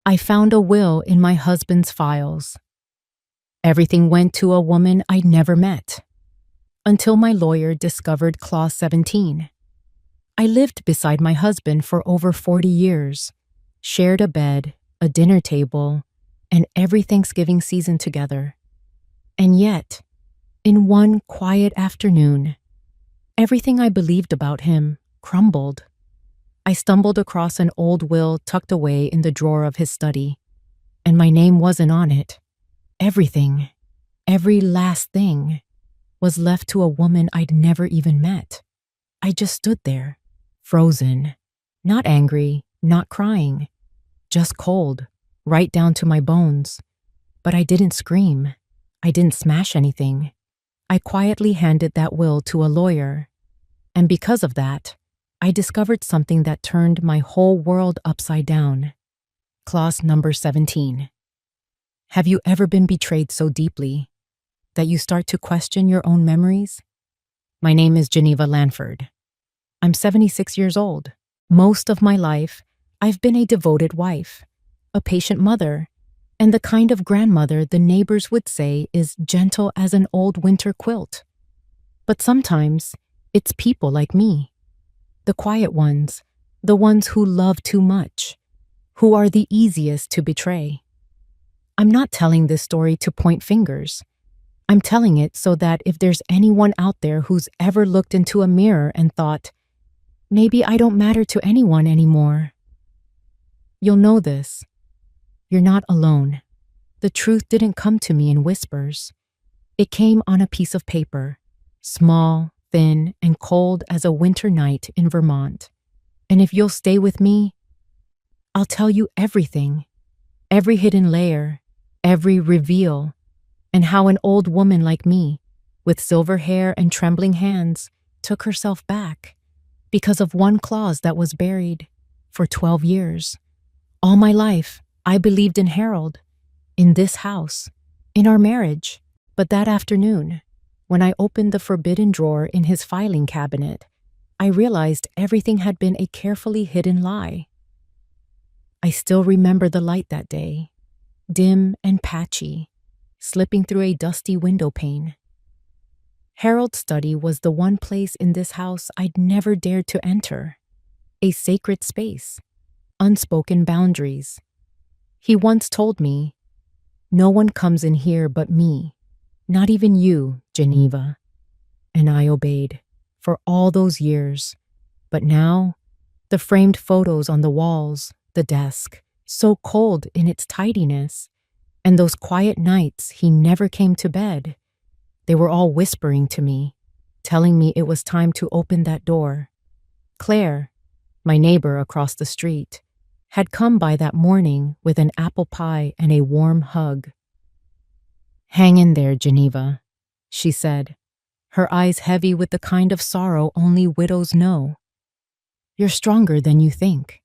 I found a will in my husband's files. Everything went to a woman I'd never met. Until my lawyer discovered Clause 17. I lived beside my husband for over 40 years, shared a bed, a dinner table, and every Thanksgiving season together. And yet, in one quiet afternoon, everything I believed about him crumbled. I stumbled across an old will tucked away in the drawer of his study, and my name wasn't on it. Everything, every last thing, was left to a woman I'd never even met. I just stood there, frozen, not angry, not crying, just cold, right down to my bones. But I didn't scream. I didn't smash anything. I quietly handed that will to a lawyer. And because of that, I discovered something that turned my whole world upside down. Clause number 17. Have you ever been betrayed so deeply that you start to question your own memories? My name is Geneva Lanford. I'm 76 years old. Most of my life, I've been a devoted wife, a patient mother, and the kind of grandmother the neighbors would say is gentle as an old winter quilt. But sometimes, it's people like me, the quiet ones, the ones who love too much, who are the easiest to betray. I'm not telling this story to point fingers. I'm telling it so that if there's anyone out there who's ever looked into a mirror and thought, maybe I don't matter to anyone anymore, you'll know this. You're not alone. The truth didn't come to me in whispers. It came on a piece of paper, small, thin, and cold as a winter night in Vermont. And if you'll stay with me, I'll tell you everything, every hidden layer, every reveal, and how an old woman like me, with silver hair and trembling hands, took herself back because of one clause that was buried for 12 years. All my life, I believed in Harold, in this house, in our marriage. But that afternoon, when I opened the forbidden drawer in his filing cabinet, I realized everything had been a carefully hidden lie. I still remember the light that day, dim and patchy, slipping through a dusty window pane. Harold's study was the one place in this house I'd never dared to enter, a sacred space, unspoken boundaries. He once told me, "No one comes in here but me, not even you, Geneva." And I obeyed for all those years. But now, the framed photos on the walls, the desk, so cold in its tidiness, and those quiet nights he never came to bed, they were all whispering to me, telling me it was time to open that door. Claire, my neighbor across the street, had come by that morning with an apple pie and a warm hug. "Hang in there, Geneva," she said, her eyes heavy with the kind of sorrow only widows know. "You're stronger than you think."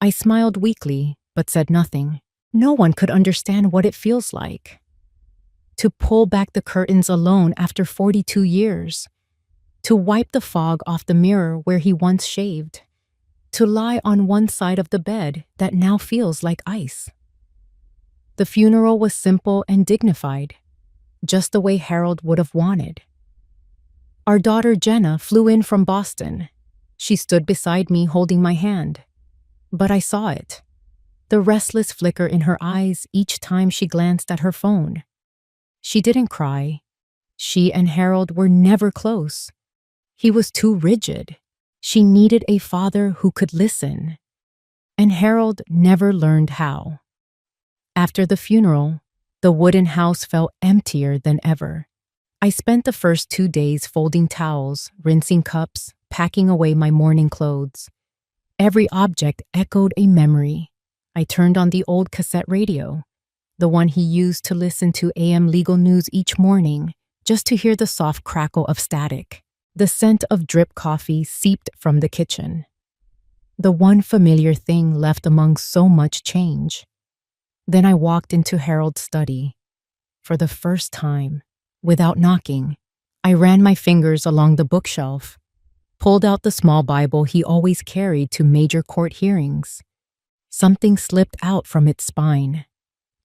I smiled weakly, but said nothing. No one could understand what it feels like to pull back the curtains alone after 42 years, to wipe the fog off the mirror where he once shaved, to lie on one side of the bed that now feels like ice. The funeral was simple and dignified, just the way Harold would have wanted. Our daughter Jenna flew in from Boston. She stood beside me holding my hand. But I saw it, the restless flicker in her eyes each time she glanced at her phone. She didn't cry. She and Harold were never close. He was too rigid. She needed a father who could listen. And Harold never learned how. After the funeral, the wooden house felt emptier than ever. I spent the first 2 days folding towels, rinsing cups, packing away my mourning clothes. Every object echoed a memory. I turned on the old cassette radio, the one he used to listen to AM legal news each morning, just to hear the soft crackle of static. The scent of drip coffee seeped from the kitchen. The one familiar thing left among so much change. Then I walked into Harold's study. For the first time, without knocking, I ran my fingers along the bookshelf, pulled out the small Bible he always carried to major court hearings. Something slipped out from its spine,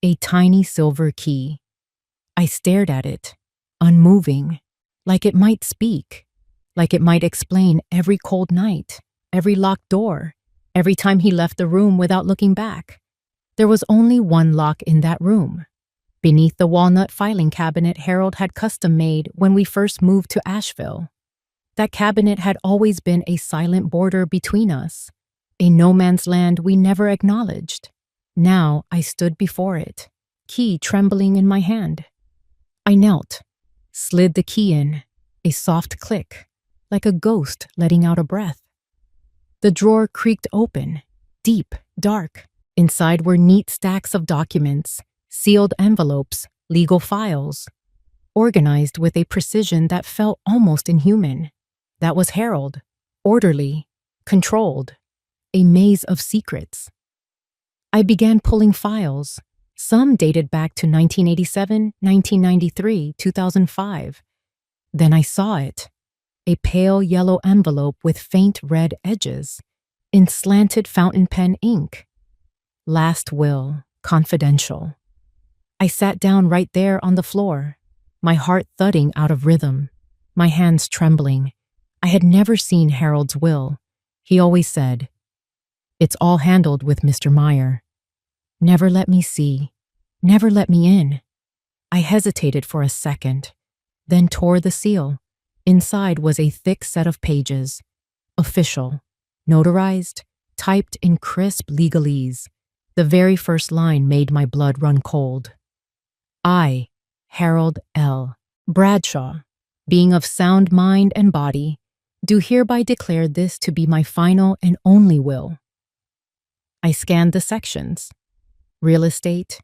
a tiny silver key. I stared at it, unmoving, like it might speak, like it might explain every cold night, every locked door, every time he left the room without looking back. There was only one lock in that room, beneath the walnut filing cabinet Harold had custom made when we first moved to Asheville. That cabinet had always been a silent border between us, a no man's land we never acknowledged. Now I stood before it, key trembling in my hand. I knelt, slid the key in, a soft click, like a ghost letting out a breath. The drawer creaked open, deep, dark. Inside were neat stacks of documents, sealed envelopes, legal files, organized with a precision that felt almost inhuman. That was Harold, orderly, controlled, a maze of secrets. I began pulling files. Some dated back to 1987, 1993, 2005. Then I saw it, a pale yellow envelope with faint red edges, in slanted fountain pen ink. Last will, confidential. I sat down right there on the floor, my heart thudding out of rhythm, my hands trembling. I had never seen Harold's will. He always said, "It's all handled with Mr. Meyer." Never let me see, never let me in. I hesitated for a second, then tore the seal. Inside was a thick set of pages, official, notarized, typed in crisp legalese. The very first line made my blood run cold. I, Harold L. Bradshaw, being of sound mind and body, do hereby declare this to be my final and only will. I scanned the sections. Real estate,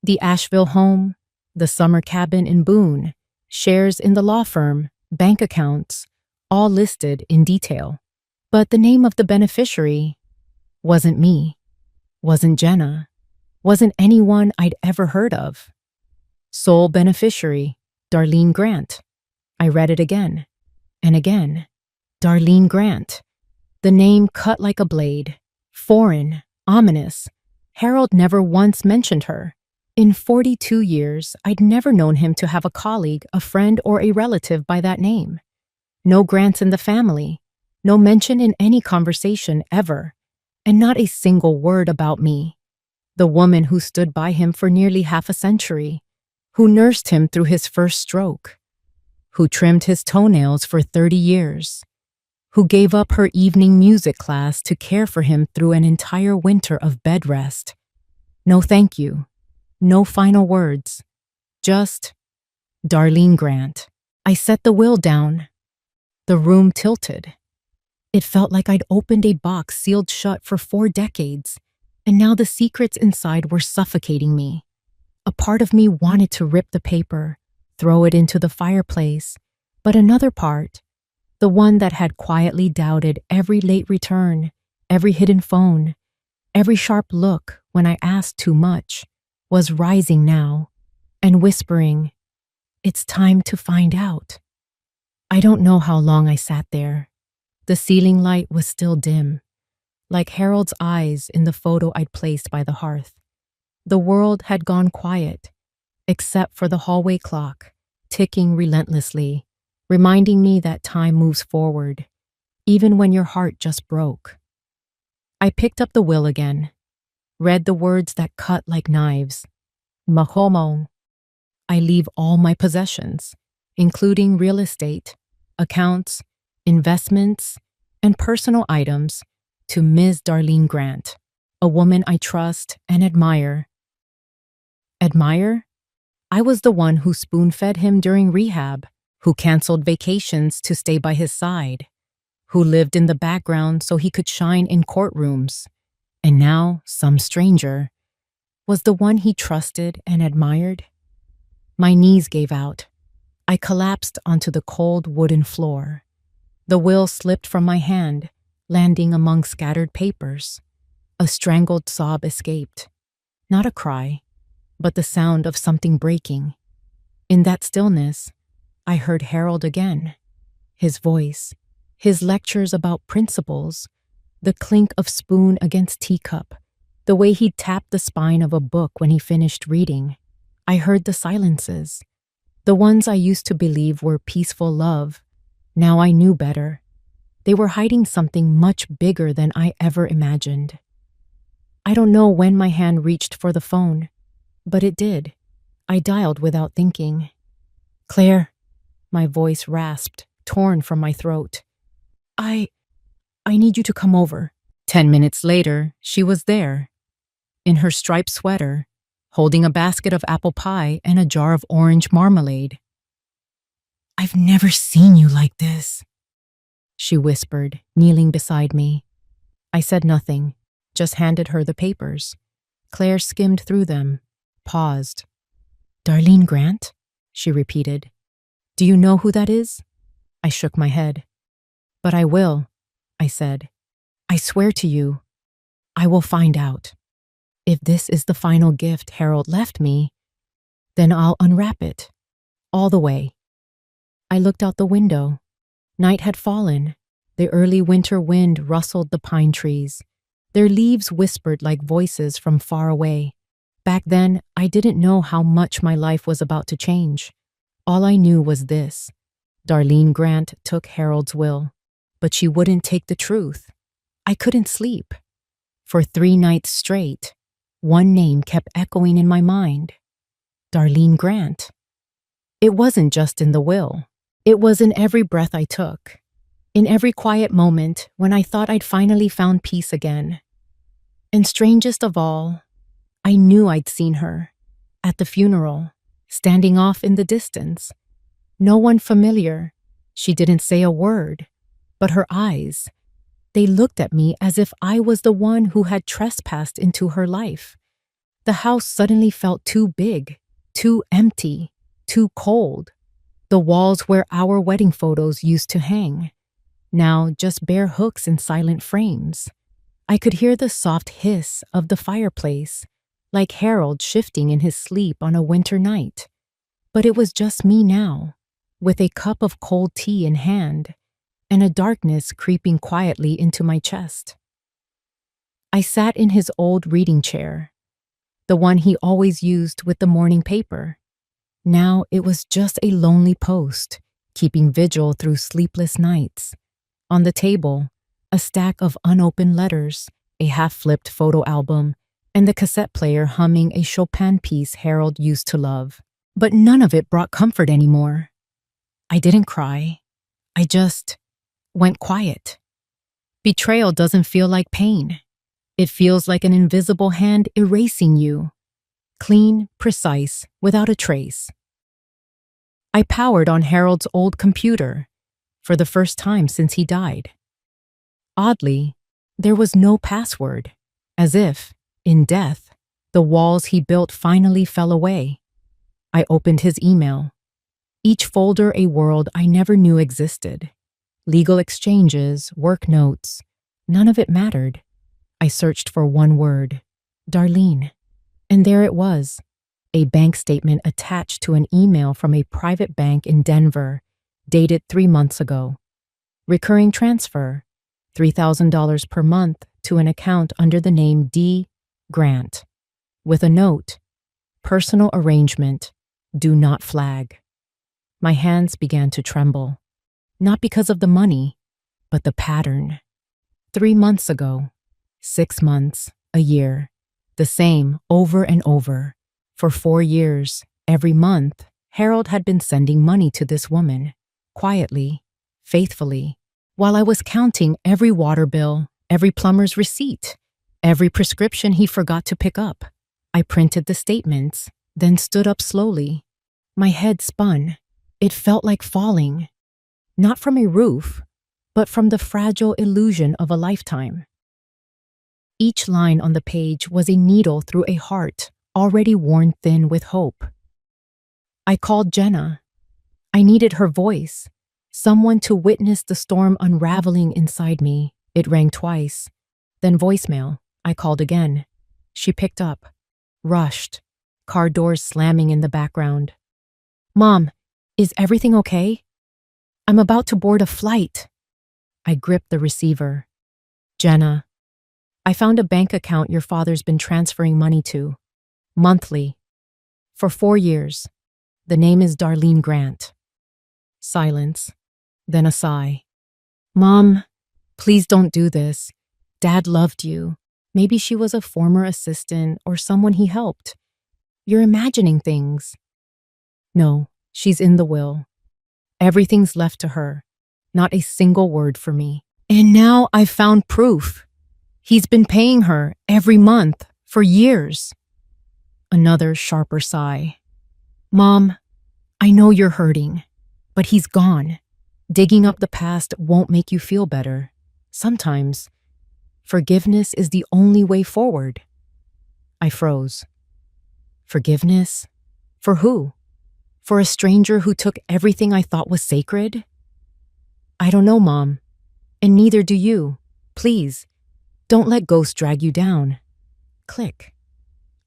the Asheville home, the summer cabin in Boone, shares in the law firm, bank accounts, all listed in detail. But the name of the beneficiary wasn't me, wasn't Jenna, wasn't anyone I'd ever heard of. Sole beneficiary, Darlene Grant. I read it again and again. Darlene Grant. The name cut like a blade, foreign, ominous. Harold never once mentioned her. In 42 years, I'd never known him to have a colleague, a friend, or a relative by that name. No Grants in the family, no mention in any conversation ever, and not a single word about me, the woman who stood by him for nearly half a century, who nursed him through his first stroke, who trimmed his toenails for 30 years, who gave up her evening music class to care for him through an entire winter of bed rest. No thank you, no final words, just Darlene Grant. I set the will down. The room tilted. It felt like I'd opened a box sealed shut for 4 decades, and now the secrets inside were suffocating me. A part of me wanted to rip the paper, throw it into the fireplace, but another part, the one that had quietly doubted every late return, every hidden phone, every sharp look when I asked too much, was rising now and whispering, "It's time to find out." I don't know how long I sat there. The ceiling light was still dim, like Harold's eyes in the photo I'd placed by the hearth. The world had gone quiet, except for the hallway clock, ticking relentlessly, reminding me that time moves forward, even when your heart just broke. I picked up the will again, read the words that cut like knives. Mahomo. I leave all my possessions, including real estate, accounts, investments, and personal items, to Ms. Darlene Grant, a woman I trust and admire. Admire? I was the one who spoon-fed him during rehab, who canceled vacations to stay by his side, who lived in the background so he could shine in courtrooms, and now some stranger was the one he trusted and admired. My knees gave out. I collapsed onto the cold wooden floor. The will slipped from my hand, landing among scattered papers. A strangled sob escaped. Not a cry, but the sound of something breaking. In that stillness, I heard Harold again. His voice, his lectures about principles, the clink of spoon against teacup, The way he tapped the spine of a book when he finished reading. I heard the silences. The ones I used to believe were peaceful love. Now I knew better. They were hiding something much bigger than I ever imagined. I don't know when my hand reached for the phone, but it did. I dialed without thinking. "Claire," my voice rasped, torn from my throat. I need you to come over." 10 minutes later, she was there, in her striped sweater, holding a basket of apple pie and a jar of orange marmalade. "I've never seen you like this," she whispered, kneeling beside me. I said nothing, just handed her the papers. Claire skimmed through them, paused. "Darlene Grant?" she repeated. "Do you know who that is?" I shook my head. "But I will," I said. "I swear to you, I will find out. If this is the final gift Harold left me, then I'll unwrap it, all the way." I looked out the window. Night had fallen. The early winter wind rustled the pine trees. Their leaves whispered like voices from far away. Back then, I didn't know how much my life was about to change. All I knew was this: Darlene Grant took Harold's will, but she wouldn't take the truth. I couldn't sleep. For 3 nights straight, one name kept echoing in my mind: Darlene Grant. It wasn't just in the will. It was in every breath I took, in every quiet moment when I thought I'd finally found peace again. And strangest of all, I knew I'd seen her, at the funeral, standing off in the distance. No one familiar. She didn't say a word, but her eyes, they looked at me as if I was the one who had trespassed into her life. The house suddenly felt too big, too empty, too cold. The walls where our wedding photos used to hang, now just bare hooks and silent frames. I could hear the soft hiss of the fireplace, like Harold shifting in his sleep on a winter night. But it was just me now, with a cup of cold tea in hand, and a darkness creeping quietly into my chest. I sat in his old reading chair, the one he always used with the morning paper. Now it was just a lonely post, keeping vigil through sleepless nights. On the table, a stack of unopened letters, a half-flipped photo album, and the cassette player humming a Chopin piece Harold used to love. But none of it brought comfort anymore. I didn't cry. I just went quiet. Betrayal doesn't feel like pain. It feels like an invisible hand erasing you. Clean, precise, without a trace. I powered on Harold's old computer, for the first time since he died. Oddly, there was no password, as if, in death, the walls he built finally fell away. I opened his email. Each folder a world I never knew existed. Legal exchanges, work notes, none of it mattered. I searched for one word: Darlene. And there it was, a bank statement attached to an email from a private bank in Denver, dated 3 months ago. Recurring transfer, $3,000 per month to an account under the name D. Grant, with a note: personal arrangement, do not flag. My hands began to tremble, not because of the money, but the pattern. 3 months ago, 6 months, a year, the same over and over. For 4 years, every month, Harold had been sending money to this woman, quietly, faithfully, while I was counting every water bill, every plumber's receipt, every prescription he forgot to pick up. I printed the statements, then stood up slowly. My head spun. It felt like falling, not from a roof, but from the fragile illusion of a lifetime. Each line on the page was a needle through a heart already worn thin with hope. I called Jenna. I needed her voice, someone to witness the storm unraveling inside me. It rang twice. Then voicemail. I called again. She picked up, rushed, car doors slamming in the background. "Mom, is everything okay? I'm about to board a flight." I gripped the receiver. "Jenna, I found a bank account your father's been transferring money to, monthly, for 4 years. The name is Darlene Grant. Silence, then a sigh. Mom, please don't do this. Dad loved you. Maybe she was a former assistant or someone he helped. You're imagining things. No, she's in the will. Everything's left to her. Not a single word for me. And now I've found proof. He's been paying her every month for years. Another sharper sigh. Mom, I know you're hurting, but he's gone. Digging up the past won't make you feel better. Sometimes, forgiveness is the only way forward. I froze. Forgiveness? For who? For a stranger who took everything I thought was sacred? I don't know, Mom. And neither do you. Please, don't let ghosts drag you down. Click.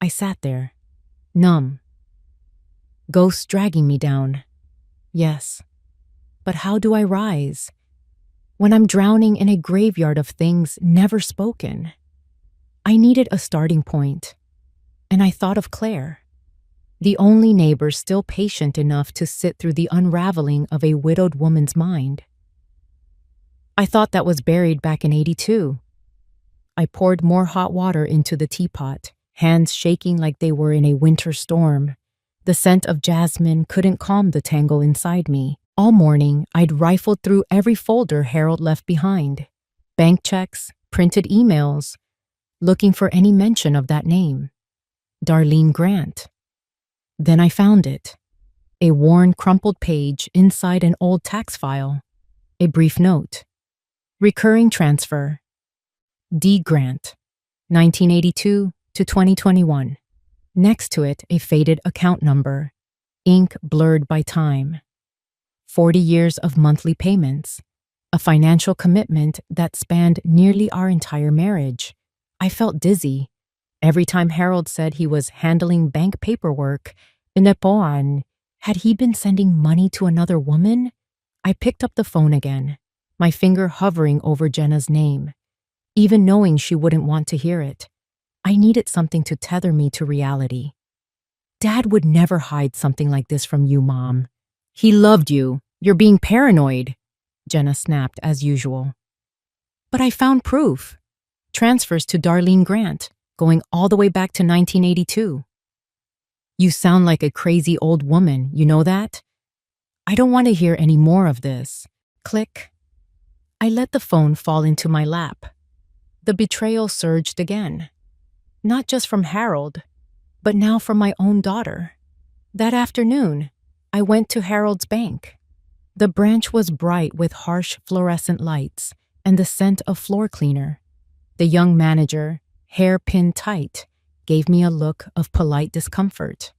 I sat there, numb. Ghosts dragging me down. Yes. But how do I rise? When I'm drowning in a graveyard of things never spoken. I needed a starting point. And I thought of Claire, the only neighbor still patient enough to sit through the unraveling of a widowed woman's mind. I thought that was buried back in '82. I poured more hot water into the teapot, hands shaking like they were in a winter storm. The scent of jasmine couldn't calm the tangle inside me. All morning, I'd rifled through every folder Harold left behind. Bank checks, printed emails, looking for any mention of that name. Darlene Grant. Then I found it. A worn, crumpled page inside an old tax file. A brief note. Recurring transfer. D. Grant, 1982 to 2021. Next to it, a faded account number, ink blurred by time. 40 years of monthly payments, a financial commitment that spanned nearly our entire marriage. I felt dizzy. Every time Harold said he was handling bank paperwork, had he been sending money to another woman? I picked up the phone again, my finger hovering over Jenna's name, even knowing she wouldn't want to hear it. I needed something to tether me to reality. Dad would never hide something like this from you, Mom. He loved you. You're being paranoid, Jenna snapped as usual. But I found proof. Transfers to Darlene Grant, going all the way back to 1982. You sound like a crazy old woman, you know that? I don't want to hear any more of this. Click. I let the phone fall into my lap. The betrayal surged again. Not just from Harold, but now from my own daughter. That afternoon, I went to Harold's bank. The branch was bright with harsh fluorescent lights and the scent of floor cleaner. The young manager, hair pinned tight, gave me a look of polite discomfort.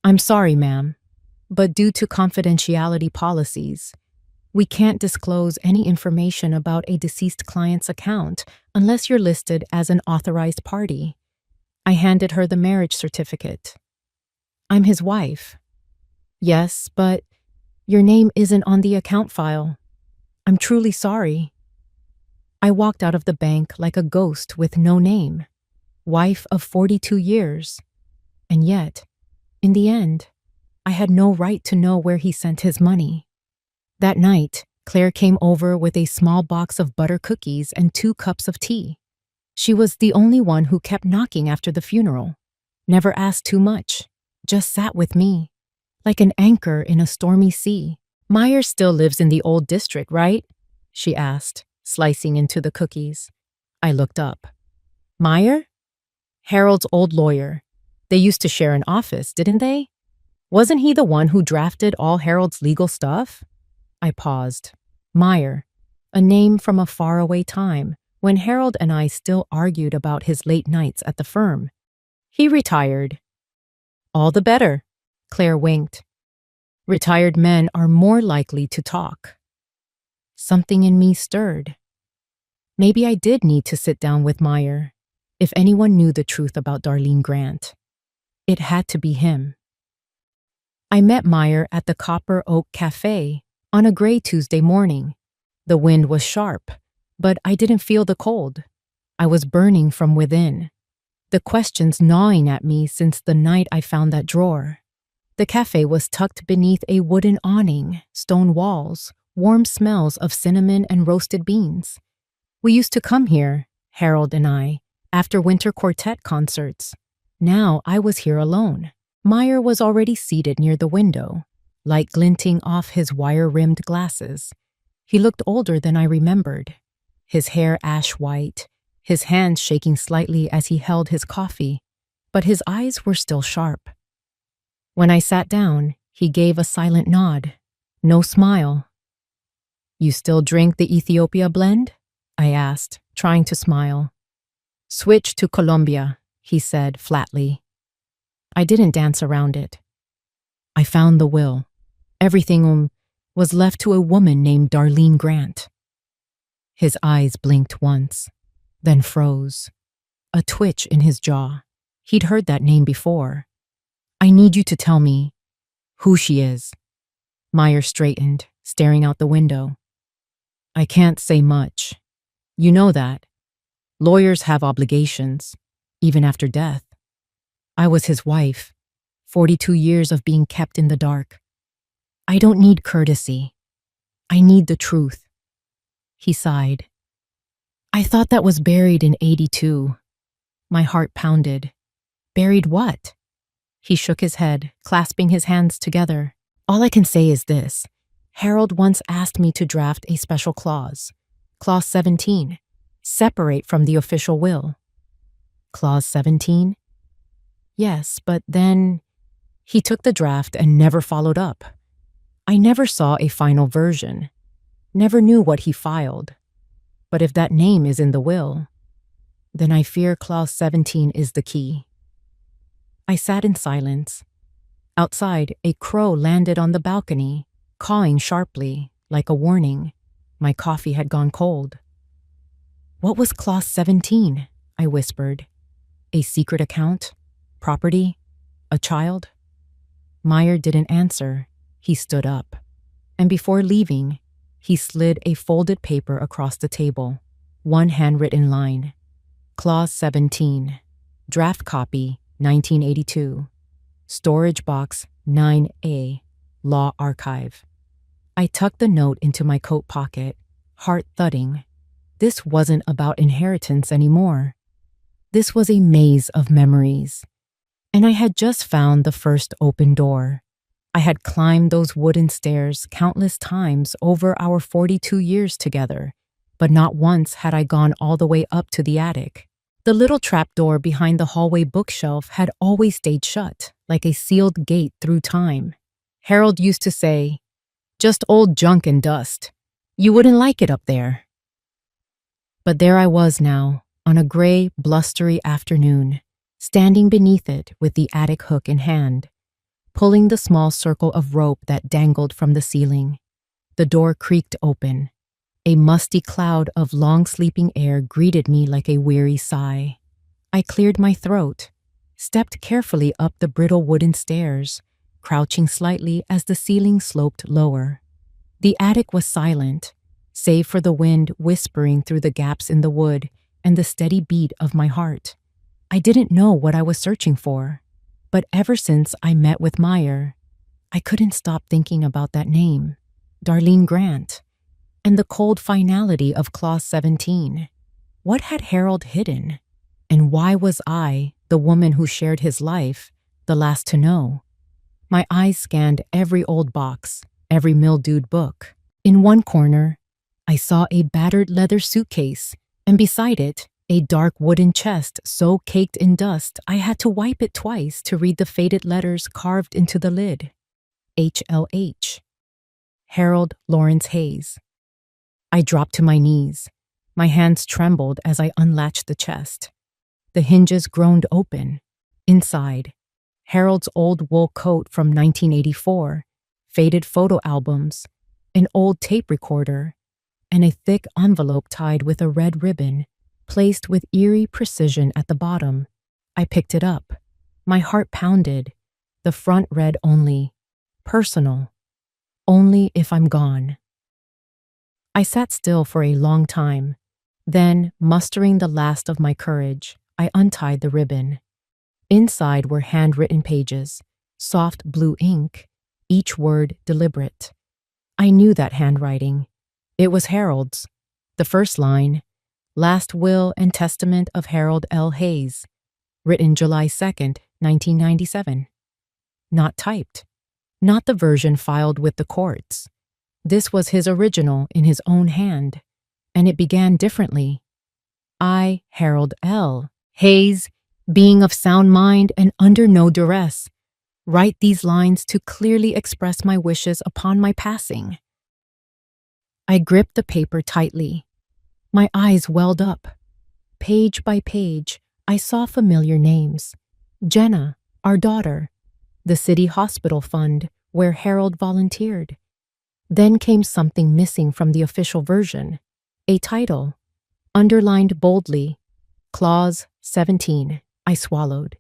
I'm sorry, ma'am, but due to confidentiality policies, we can't disclose any information about a deceased client's account unless you're listed as an authorized party. I handed her the marriage certificate. I'm his wife. Yes, but your name isn't on the account file. I'm truly sorry. I walked out of the bank like a ghost with no name, wife of 42 years. And yet, in the end, I had no right to know where he sent his money. That night, Claire came over with a small box of butter cookies and 2 cups of tea. She was the only one who kept knocking after the funeral. Never asked too much, just sat with me, like an anchor in a stormy sea. Meyer still lives in the old district, right? She asked, slicing into the cookies. I looked up. Meyer? Harold's old lawyer. They used to share an office, didn't they? Wasn't he the one who drafted all Harold's legal stuff? I paused. Meyer, a name from a faraway time when Harold and I still argued about his late nights at the firm. He retired. All the better, Claire winked. Retired men are more likely to talk. Something in me stirred. Maybe I did need to sit down with Meyer. If anyone knew the truth about Darlene Grant, it had to be him. I met Meyer at the Copper Oak Cafe on a gray Tuesday morning. The wind was sharp, but I didn't feel the cold. I was burning from within, the questions gnawing at me since the night I found that drawer. The cafe was tucked beneath a wooden awning, stone walls, warm smells of cinnamon and roasted beans. We used to come here, Harold and I, after winter quartet concerts. Now I was here alone. Meyer was already seated near the window, light glinting off his wire-rimmed glasses. He looked older than I remembered, his hair ash-white, his hands shaking slightly as he held his coffee, but his eyes were still sharp. When I sat down, he gave a silent nod, no smile. "You still drink the Ethiopia blend?" I asked, trying to smile. "Switch to Colombia," he said flatly. I didn't dance around it. "I found the will. Everything was left to a woman named Darlene Grant." His eyes blinked once, then froze, a twitch in his jaw. He'd heard that name before. "I need you to tell me who she is." Meyer straightened, staring out the window. "I can't say much. You know that. Lawyers have obligations, even after death. I was his wife, 42 years of being kept in the dark. I don't need courtesy. I need the truth." He sighed. "I thought that was buried in 82. My heart pounded. "Buried what?" He shook his head, clasping his hands together. "All I can say is this. Harold once asked me to draft a special clause. Clause 17. Separate from the official will." "Clause 17? "Yes, but then he took the draft and never followed up. I never saw a final version, never knew what he filed. But if that name is in the will, then I fear Clause 17 is the key." I sat in silence. Outside, a crow landed on the balcony, cawing sharply, like a warning. My coffee had gone cold. "What was Clause 17? I whispered. "A secret account? Property? A child?" Meyer didn't answer. He stood up. And before leaving, he slid a folded paper across the table, one handwritten line. "Clause 17. Draft copy, 1982. Storage box 9A, Law Archive." I tucked the note into my coat pocket, heart thudding. This wasn't about inheritance anymore. This was a maze of memories. And I had just found the first open door. I had climbed those wooden stairs countless times over our 42 years together, but not once had I gone all the way up to the attic. The little trapdoor behind the hallway bookshelf had always stayed shut, like a sealed gate through time. Harold used to say, "Just old junk and dust. You wouldn't like it up there." But there I was now, on a gray, blustery afternoon, standing beneath it with the attic hook in hand, pulling the small circle of rope that dangled from the ceiling. The door creaked open. A musty cloud of long-sleeping air greeted me like a weary sigh. I cleared my throat, stepped carefully up the brittle wooden stairs, crouching slightly as the ceiling sloped lower. The attic was silent, save for the wind whispering through the gaps in the wood and the steady beat of my heart. I didn't know what I was searching for, but ever since I met with Meyer, I couldn't stop thinking about that name, Darlene Grant, and the cold finality of Clause 17. What had Harold hidden? And why was I, the woman who shared his life, the last to know? My eyes scanned every old box, every mildewed book. In one corner, I saw a battered leather suitcase, and beside it, a dark wooden chest so caked in dust I had to wipe it twice to read the faded letters carved into the lid. HLH. Harold Lawrence Hayes. I dropped to my knees. My hands trembled as I unlatched the chest. The hinges groaned open. Inside, Harold's old wool coat from 1984, faded photo albums, an old tape recorder, and a thick envelope tied with a red ribbon, placed with eerie precision at the bottom. I picked it up. My heart pounded. The front read only, "Personal. Only if I'm gone." I sat still for a long time, Then, mustering the last of my courage, I untied the ribbon. Inside were handwritten pages, soft blue ink, each word deliberate. I knew that handwriting. It was Harold's. The first line, Last Will and Testament of Harold L. Hayes, written July 2nd, 1997. Not typed. Not the version filed with the courts. This was his original in his own hand, and it began differently. I, Harold L. Hayes, being of sound mind and under no duress, write these lines to clearly express my wishes upon my passing. I gripped the paper tightly. My eyes welled up. Page by page, I saw familiar names. Jenna, our daughter, the city hospital fund where Harold volunteered. Then came something missing from the official version, a title, underlined boldly, Clause 17. I swallowed.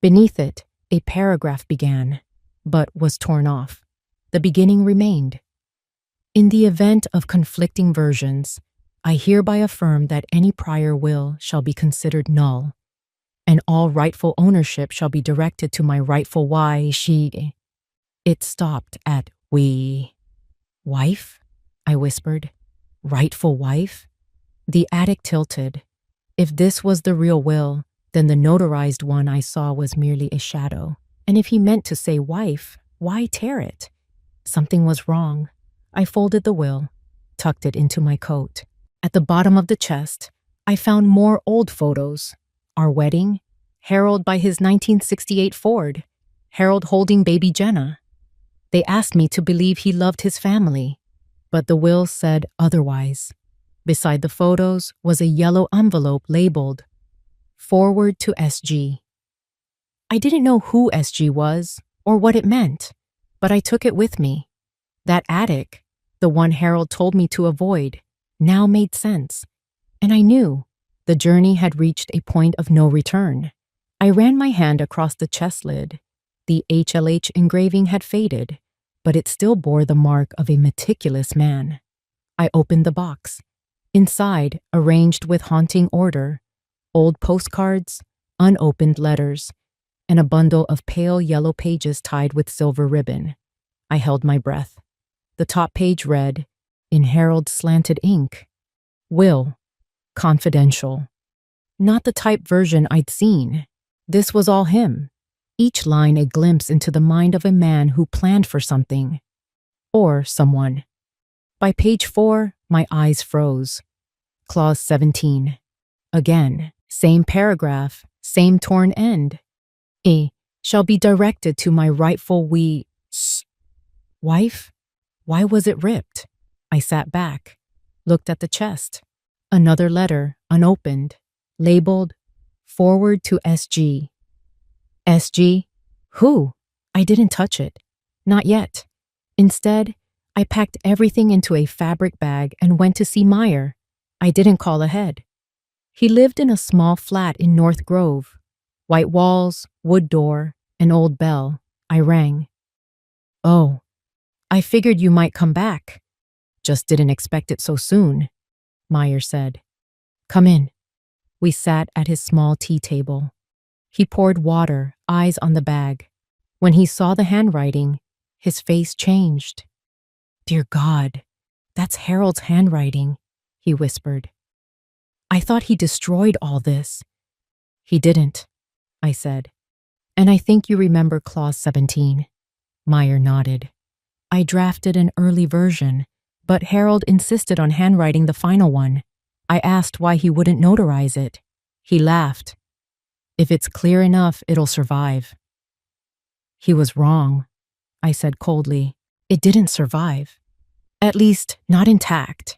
Beneath it, a paragraph began, but was torn off. The beginning remained. In the event of conflicting versions, I hereby affirm that any prior will shall be considered null, and all rightful ownership shall be directed to my rightful she. It stopped at we. Wife? I whispered. Rightful wife? The attic tilted. If this was the real will, then the notarized one I saw was merely a shadow. And if he meant to say wife, why tear it? Something was wrong. I folded the will, tucked it into my coat. At the bottom of the chest, I found more old photos. Our wedding, Harold by his 1968 Ford, Harold holding baby Jenna. They asked me to believe he loved his family, but the will said otherwise. Beside the photos was a yellow envelope labeled, Forward to SG. I didn't know who SG was or what it meant, but I took it with me. That attic, the one Harold told me to avoid, now made sense, and I knew the journey had reached a point of no return. I ran my hand across the chest lid. The HLH engraving had faded, but it still bore the mark of a meticulous man. I opened the box. Inside, arranged with haunting order, old postcards, unopened letters, and a bundle of pale yellow pages tied with silver ribbon. I held my breath. The top page read, in Harold's slanted ink, Will, confidential. Not the typed version I'd seen. This was all him. Each line a glimpse into the mind of a man who planned for something. Or someone. By page 4, my eyes froze. Clause 17. Again, same paragraph, same torn end. A shall be directed to my rightful wife? Why was it ripped? I sat back, looked at the chest. Another letter, unopened, labeled, Forward to SG. SG? Who? I didn't touch it. Not yet. Instead, I packed everything into a fabric bag and went to see Meyer. I didn't call ahead. He lived in a small flat in North Grove. White walls, wood door, an old bell. I rang. Oh, I figured you might come back. Just didn't expect it so soon, Meyer said. Come in. We sat at his small tea table. He poured water, eyes on the bag. When he saw the handwriting, his face changed. Dear God, that's Harold's handwriting, he whispered. I thought he destroyed all this. He didn't, I said. And I think you remember Clause 17. Meyer nodded. I drafted an early version, but Harold insisted on handwriting the final one. I asked why he wouldn't notarize it. He laughed. If it's clear enough, it'll survive. He was wrong, I said coldly. It didn't survive. At least, not intact.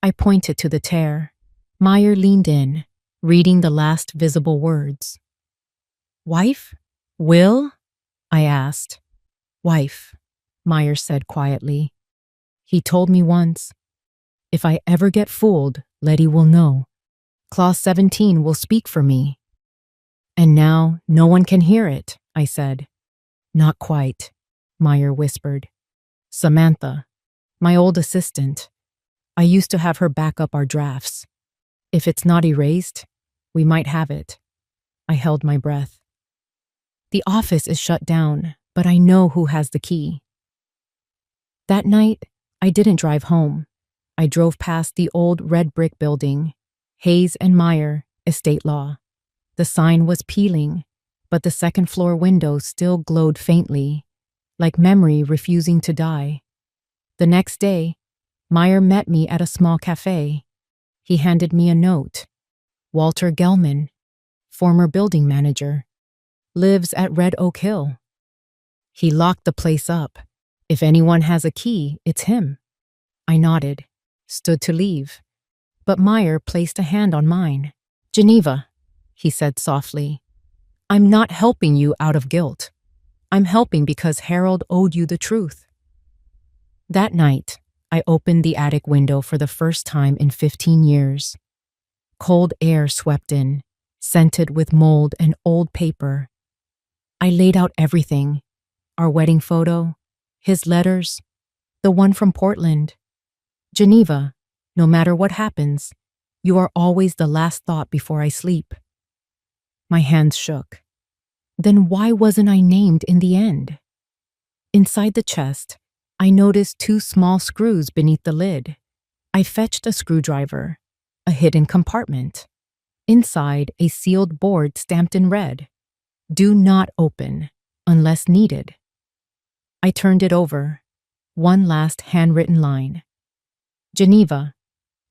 I pointed to the tear. Meyer leaned in, reading the last visible words. Wife? Will? I asked. Wife, Meyer said quietly. He told me once, if I ever get fooled, Letty will know. Clause 17 will speak for me. And now no one can hear it, I said. Not quite, Meyer whispered. Samantha, my old assistant. I used to have her back up our drafts. If it's not erased, we might have it. I held my breath. The office is shut down, but I know who has the key. That night, I didn't drive home. I drove past the old red brick building, Hayes and Meyer, Estate Law. The sign was peeling, but the second-floor window still glowed faintly, like memory refusing to die. The next day, Meyer met me at a small cafe. He handed me a note. Walter Gelman, former building manager, lives at Red Oak Hill. He locked the place up. If anyone has a key, it's him. I nodded, stood to leave, but Meyer placed a hand on mine. Geneva, he said softly, I'm not helping you out of guilt. I'm helping because Harold owed you the truth. That night, I opened the attic window for the first time in 15 years. Cold air swept in, scented with mold and old paper. I laid out everything, our wedding photo, his letters, the one from Portland. Geneva, no matter what happens, you are always the last thought before I sleep. My hands shook. Then why wasn't I named in the end? Inside the chest, I noticed 2 small screws beneath the lid. I fetched a screwdriver, a hidden compartment. Inside, a sealed board stamped in red. Do not open, unless needed. I turned it over. One last handwritten line. Geneva,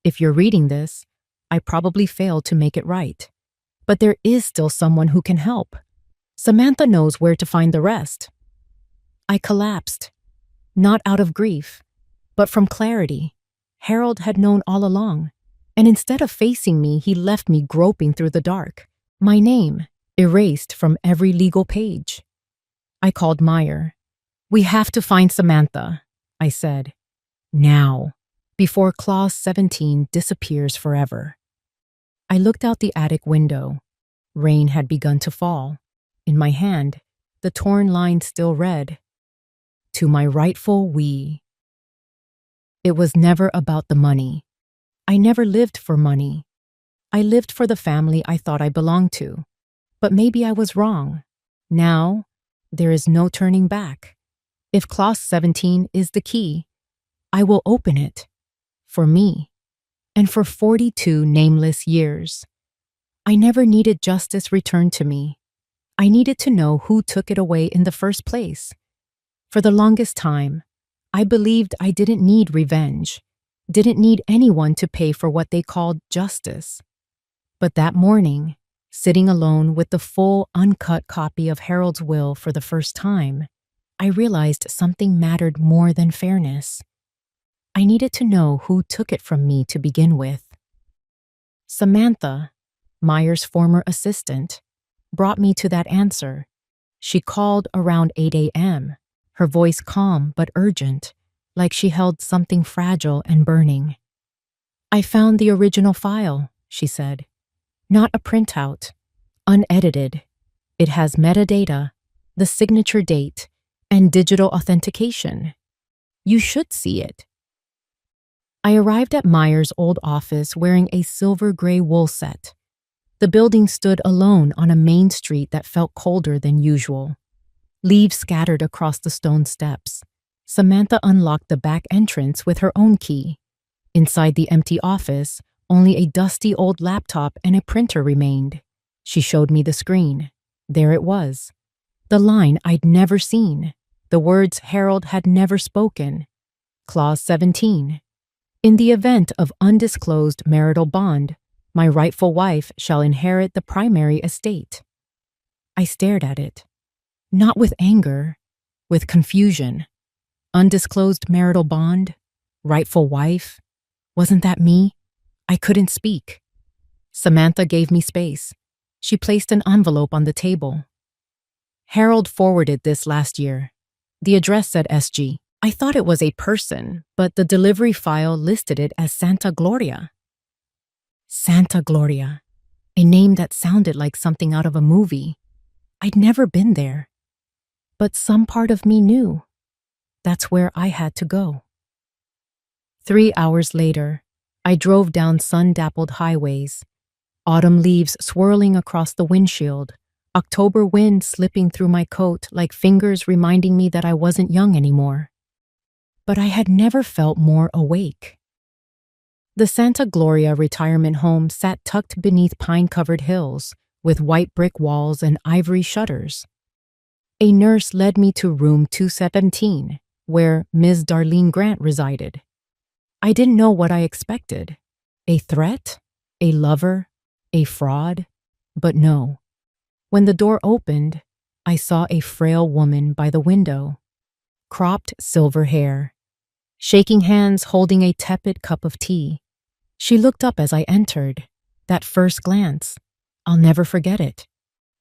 if you're reading this, I probably failed to make it right. But there is still someone who can help. Samantha knows where to find the rest. I collapsed, not out of grief, but from clarity. Harold had known all along, and instead of facing me, he left me groping through the dark. My name, erased from every legal page. I called Meyer. We have to find Samantha, I said. Now, before Clause 17 disappears forever. I looked out the attic window. Rain had begun to fall. In my hand, the torn line still read, To my rightful we. It was never about the money. I never lived for money. I lived for the family I thought I belonged to. But maybe I was wrong. Now, there is no turning back. If Clause 17 is the key, I will open it. For me. And for 42 nameless years. I never needed justice returned to me. I needed to know who took it away in the first place. For the longest time, I believed I didn't need revenge, didn't need anyone to pay for what they called justice. But that morning, sitting alone with the full, uncut copy of Harold's will for the first time, I realized something mattered more than fairness. I needed to know who took it from me to begin with. Samantha, Meyer's former assistant, brought me to that answer. She called around 8 a.m., her voice calm but urgent, like she held something fragile and burning. I found the original file, she said. Not a printout, unedited. It has metadata, the signature date, and digital authentication. You should see it. I arrived at Meyer's old office wearing a silver-gray wool set. The building stood alone on a main street that felt colder than usual. Leaves scattered across the stone steps. Samantha unlocked the back entrance with her own key. Inside the empty office, only a dusty old laptop and a printer remained. She showed me the screen. There it was. The line I'd never seen. The words Harold had never spoken. Clause 17. In the event of undisclosed marital bond, my rightful wife shall inherit the primary estate. I stared at it. Not with anger, with confusion. Undisclosed marital bond? Rightful wife? Wasn't that me? I couldn't speak. Samantha gave me space. She placed an envelope on the table. Harold forwarded this last year. The address said SG. I thought it was a person, but the delivery file listed it as Santa Gloria. Santa Gloria, a name that sounded like something out of a movie. I'd never been there. But some part of me knew. That's where I had to go. 3 hours later, I drove down sun-dappled highways, autumn leaves swirling across the windshield, October wind slipping through my coat like fingers reminding me that I wasn't young anymore. But I had never felt more awake. The Santa Gloria retirement home sat tucked beneath pine-covered hills, with white brick walls and ivory shutters. A nurse led me to room 217, where Ms. Darlene Grant resided. I didn't know what I expected. A threat? A lover? A fraud? But no. When the door opened, I saw a frail woman by the window. Cropped silver hair. Shaking hands holding a tepid cup of tea. She looked up as I entered. That first glance. I'll never forget it.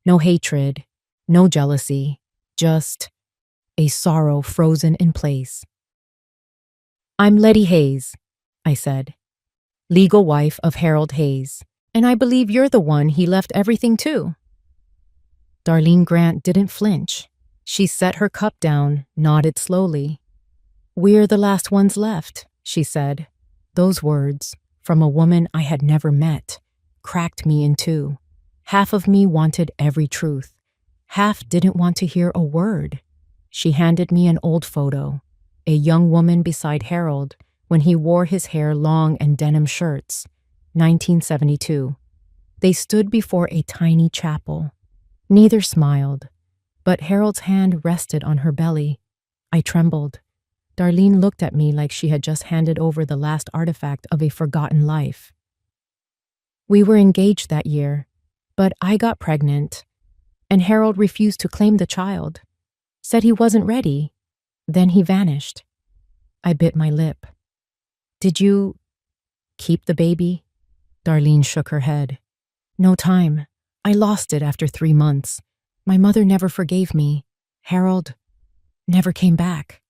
No hatred, no jealousy, just a sorrow frozen in place. "I'm Letty Hayes," I said, "legal wife of Harold Hayes, and I believe you're the one he left everything to." Darlene Grant didn't flinch. She set her cup down, nodded slowly. "We're the last ones left," she said. Those words, from a woman I had never met, cracked me in two. Half of me wanted every truth. Half didn't want to hear a word. She handed me an old photo, a young woman beside Harold when he wore his hair long and denim shirts, 1972. They stood before a tiny chapel. Neither smiled, but Harold's hand rested on her belly. I trembled. Darlene looked at me like she had just handed over the last artifact of a forgotten life. We were engaged that year, but I got pregnant, and Harold refused to claim the child. Said he wasn't ready. Then he vanished. I bit my lip. "Did you keep the baby?" Darlene shook her head. "No time. I lost it after 3 months. My mother never forgave me. Harold never came back."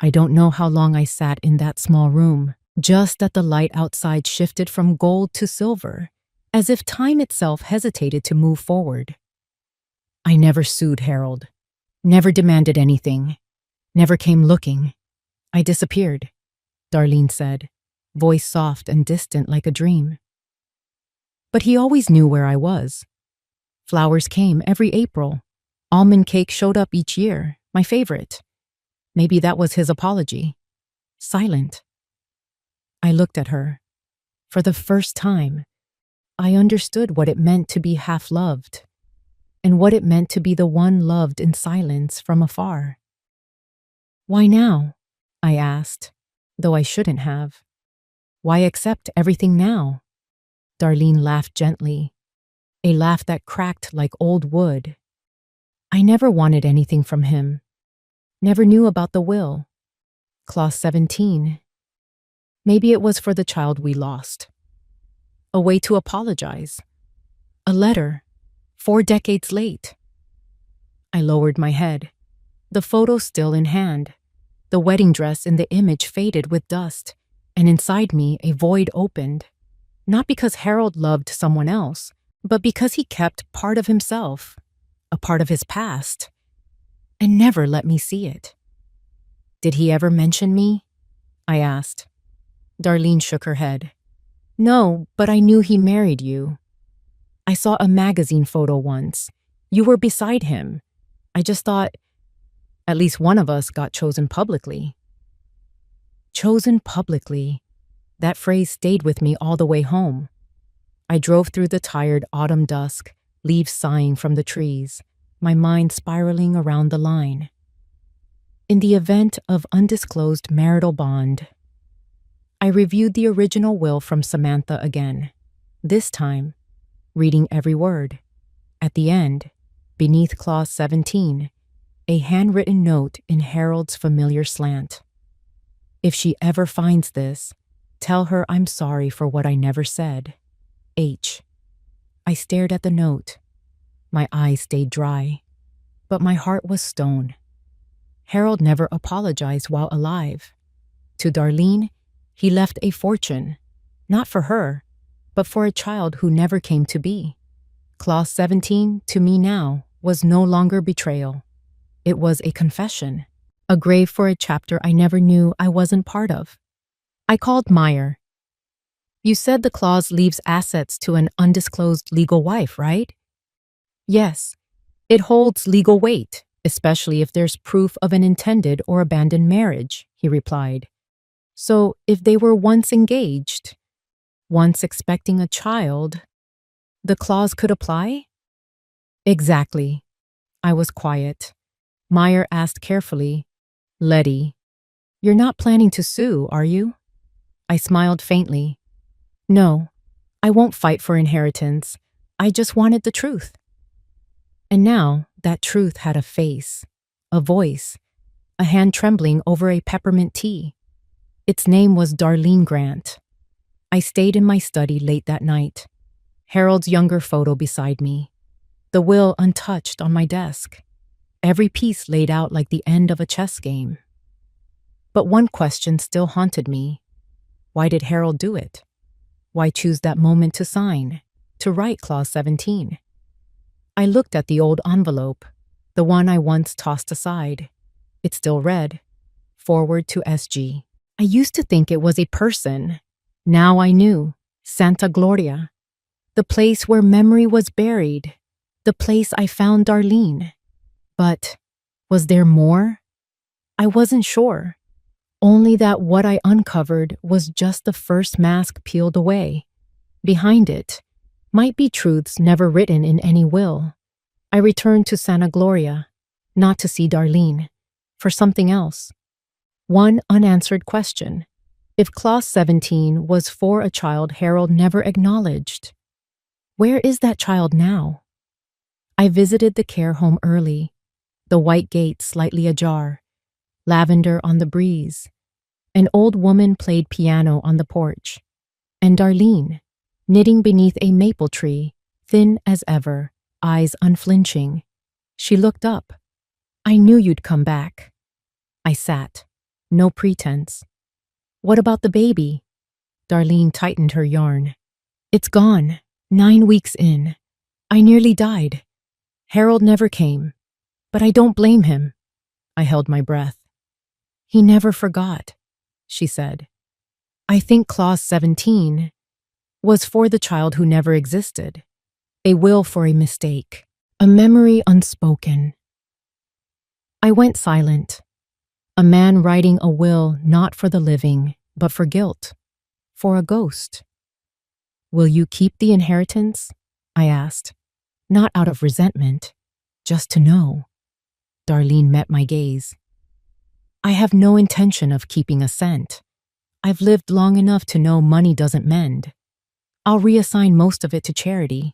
I don't know how long I sat in that small room, just that the light outside shifted from gold to silver, as if time itself hesitated to move forward. I never sued Harold, never demanded anything, never came looking. I disappeared, Darlene said, voice soft and distant like a dream. But he always knew where I was. Flowers came every April. Almond cake showed up each year, my favorite. Maybe that was his apology. Silent. I looked at her. For the first time, I understood what it meant to be half-loved, and what it meant to be the one loved in silence from afar. "Why now?" I asked, though I shouldn't have. "Why accept everything now?" Darlene laughed gently, a laugh that cracked like old wood. "I never wanted anything from him. Never knew about the will. Clause 17. Maybe it was for the child we lost. A way to apologize. A letter, 4 decades late." I lowered my head, the photo still in hand. The wedding dress in the image faded with dust, and inside me a void opened. Not because Harold loved someone else, but because he kept part of himself, a part of his past, and never let me see it. "Did he ever mention me?" I asked. Darlene shook her head. "No, but I knew he married you. I saw a magazine photo once. You were beside him. I just thought, at least one of us got chosen publicly." Chosen publicly. That phrase stayed with me all the way home. I drove through the tired autumn dusk, leaves sighing from the trees, my mind spiraling around the line. In the event of undisclosed marital bond, I reviewed the original will from Samantha again, this time, reading every word. At the end, beneath Clause 17, a handwritten note in Harold's familiar slant. "If she ever finds this, tell her I'm sorry for what I never said. H." I stared at the note. My eyes stayed dry, but my heart was stone. Harold never apologized while alive. To Darlene, he left a fortune, not for her, but for a child who never came to be. Clause 17, to me now, was no longer betrayal. It was a confession, a grave for a chapter I never knew I wasn't part of. I called Meyer, You said the clause leaves assets to an undisclosed legal wife, right? Yes, it holds legal weight, especially if there's proof of an intended or abandoned marriage, he replied. So, if they were once engaged, once expecting a child, the clause could apply? Exactly. I was quiet. Meyer asked carefully, Letty, you're not planning to sue, are you? I smiled faintly. No, I won't fight for inheritance. I just wanted the truth. And now that truth had a face, a voice, a hand trembling over a peppermint tea. Its name was Darlene Grant. I stayed in my study late that night. Harold's younger photo beside me. The will untouched on my desk. Every piece laid out like the end of a chess game. But one question still haunted me. Why did Harold do it? Why choose that moment to sign, to write Clause 17? I looked at the old envelope, the one I once tossed aside. It still read, Forward to SG. I used to think it was a person. Now I knew, Santa Gloria. The place where memory was buried. The place I found Darlene. But was there more? I wasn't sure. Only that what I uncovered was just the first mask peeled away. Behind it might be truths never written in any will. I returned to Santa Gloria, not to see Darlene, for something else. One unanswered question. If Clause 17 was for a child Harold never acknowledged, where is that child now? I visited the care home early, the white gate slightly ajar, lavender on the breeze. An old woman played piano on the porch, and Darlene, knitting beneath a maple tree, thin as ever, eyes unflinching. She looked up. I knew you'd come back. I sat, no pretense. What about the baby? Darlene tightened her yarn. It's gone, 9 weeks in. I nearly died. Harold never came, but I don't blame him. I held my breath. He never forgot, she said. I think Clause 17 was for the child who never existed, a will for a mistake, a memory unspoken. I went silent. A man writing a will not for the living, but for guilt, for a ghost. Will you keep the inheritance? I asked, not out of resentment, just to know. Darlene met my gaze. I have no intention of keeping a cent. I've lived long enough to know money doesn't mend. I'll reassign most of it to charity.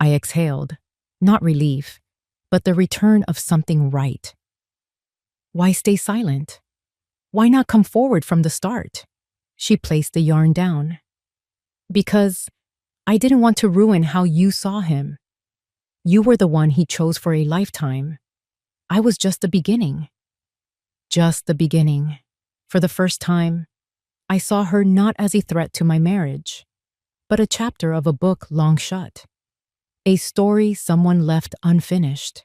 I exhaled, not relief, but the return of something right. Why stay silent? Why not come forward from the start? She placed the yarn down. Because I didn't want to ruin how you saw him. You were the one he chose for a lifetime. I was just the beginning. Just the beginning. For the first time, I saw her not as a threat to my marriage, but a chapter of a book long shut. A story someone left unfinished.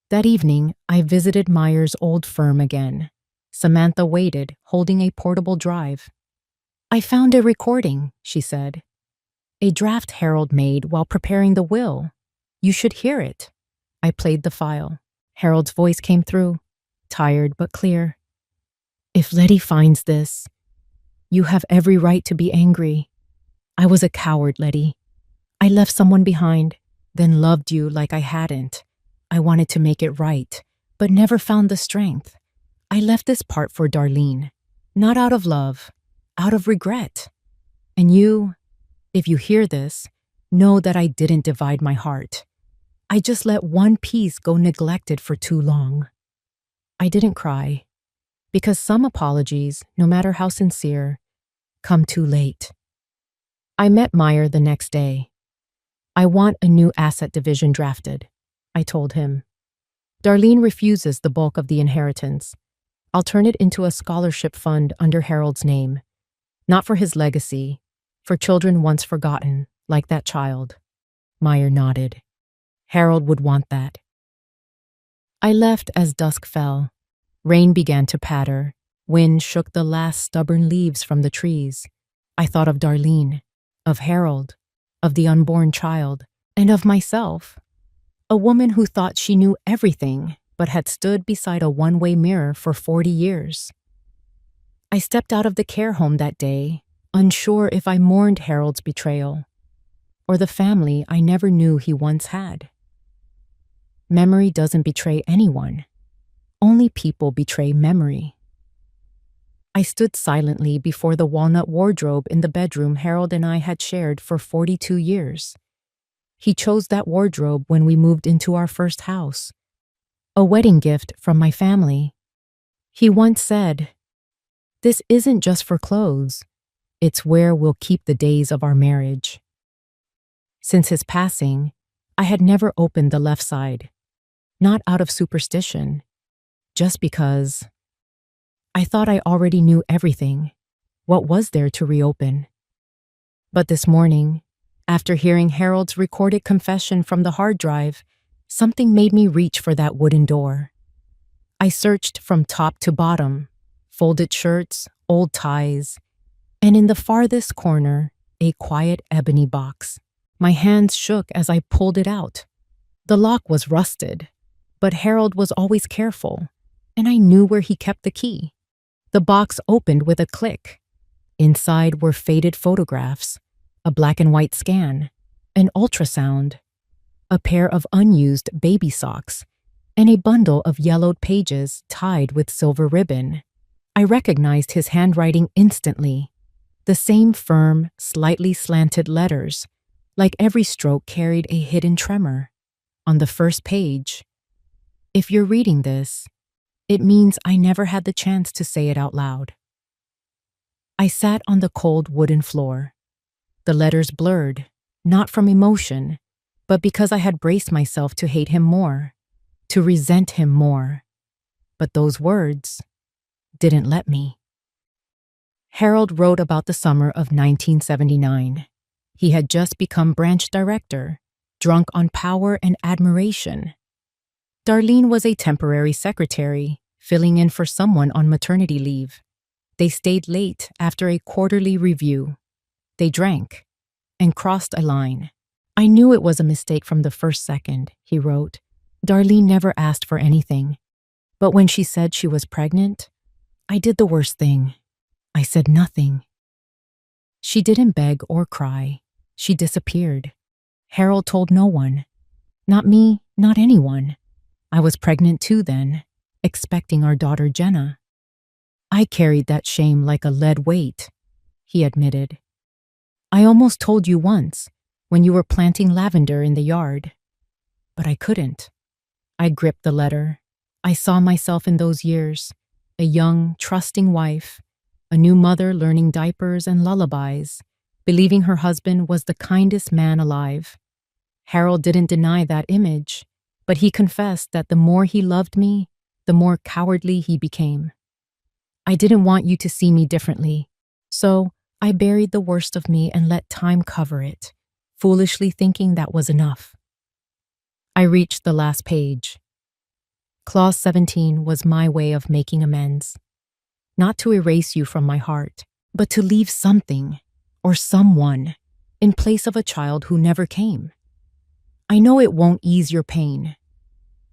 That evening, I visited Meyer's old firm again. Samantha waited, holding a portable drive. I found a recording, she said. A draft Harold made while preparing the will. You should hear it. I played the file. Harold's voice came through, tired but clear. If Letty finds this, you have every right to be angry. I was a coward, Letty. I left someone behind, then loved you like I hadn't. I wanted to make it right, but never found the strength. I left this part for Darlene, not out of love, out of regret. And you, if you hear this, know that I didn't divide my heart. I just let one piece go neglected for too long. I didn't cry, because some apologies, no matter how sincere, come too late. I met Meyer the next day. I want a new asset division drafted, I told him. Darlene refuses the bulk of the inheritance. I'll turn it into a scholarship fund under Harold's name. Not for his legacy, for children once forgotten, like that child. Meyer nodded. Harold would want that. I left as dusk fell. Rain began to patter. Wind shook the last stubborn leaves from the trees. I thought of Darlene, of Harold, of the unborn child, and of myself, a woman who thought she knew everything but had stood beside a one-way mirror for 40 years. I stepped out of the care home that day, unsure if I mourned Harold's betrayal or the family I never knew he once had. Memory doesn't betray anyone. Only people betray memory. I stood silently before the walnut wardrobe in the bedroom Harold and I had shared for 42 years. He chose that wardrobe when we moved into our first house, a wedding gift from my family. He once said, "This isn't just for clothes. It's where we'll keep the days of our marriage." Since his passing, I had never opened the left side, not out of superstition, just because I thought I already knew everything. What was there to reopen? But this morning, after hearing Harold's recorded confession from the hard drive, something made me reach for that wooden door. I searched from top to bottom, folded shirts, old ties, and in the farthest corner, a quiet ebony box. My hands shook as I pulled it out. The lock was rusted, but Harold was always careful, and I knew where he kept the key. The box opened with a click. Inside were faded photographs, a black and white scan, an ultrasound, a pair of unused baby socks, and a bundle of yellowed pages tied with silver ribbon. I recognized his handwriting instantly. The same firm, slightly slanted letters, like every stroke carried a hidden tremor. On the first page, "If you're reading this, it means I never had the chance to say it out loud." I sat on the cold wooden floor. The letters blurred, not from emotion, but because I had braced myself to hate him more, to resent him more. But those words didn't let me. Harold wrote about the summer of 1979. He had just become branch director, drunk on power and admiration. Darlene was a temporary secretary, filling in for someone on maternity leave. They stayed late after a quarterly review. They drank and crossed a line. "I knew it was a mistake from the first second," he wrote. "Darlene never asked for anything. But when she said she was pregnant, I did the worst thing. I said nothing." She didn't beg or cry. She disappeared. Harold told no one. Not me, not anyone. I was pregnant too then, expecting our daughter Jenna. "I carried that shame like a lead weight," he admitted. "I almost told you once, when you were planting lavender in the yard. But I couldn't." I gripped the letter. I saw myself in those years, a young, trusting wife, a new mother learning diapers and lullabies, believing her husband was the kindest man alive. Harold didn't deny that image, but he confessed that the more he loved me, the more cowardly he became. "I didn't want you to see me differently, so I buried the worst of me and let time cover it, foolishly thinking that was enough." I reached the last page. Clause 17 was my way of making amends. Not to erase you from my heart, but to leave something, or someone, in place of a child who never came. I know it won't ease your pain,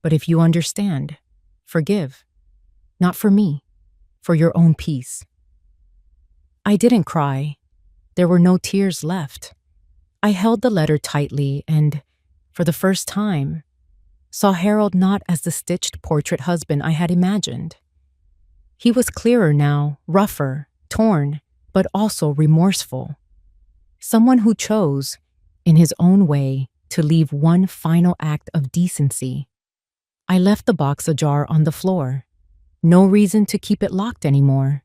but if you understand, forgive. Not for me, for your own peace. I didn't cry. There were no tears left. I held the letter tightly and, for the first time, saw Harold not as the stitched portrait husband I had imagined. He was clearer now, rougher, torn, but also remorseful. Someone who chose, in his own way, to leave one final act of decency. I left the box ajar on the floor. No reason to keep it locked anymore.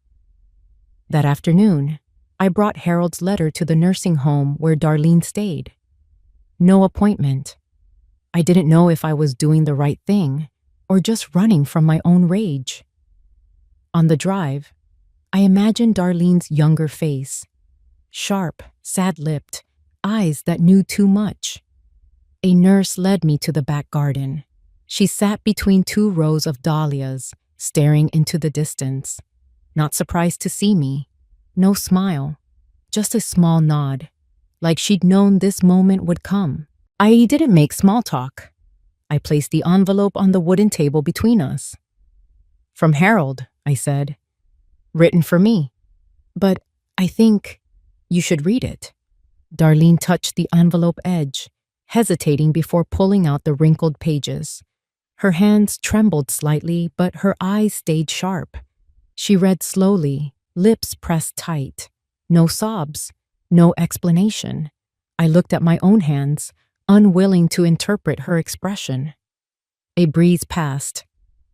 That afternoon, I brought Harold's letter to the nursing home where Darlene stayed. No appointment. I didn't know if I was doing the right thing or just running from my own rage. On the drive, I imagined Darlene's younger face, sharp, sad-lipped, eyes that knew too much. A nurse led me to the back garden. She sat between two rows of dahlias, staring into the distance. Not surprised to see me. No smile. just a small nod, like she'd known this moment would come. I didn't make small talk. I placed the envelope on the wooden table between us. "From Harold," I said. "Written for me. But I think you should read it." Darlene touched the envelope edge, hesitating before pulling out the wrinkled pages. Her hands trembled slightly, but her eyes stayed sharp. She read slowly, lips pressed tight. No sobs, no explanation. I looked at my own hands, unwilling to interpret her expression. A breeze passed.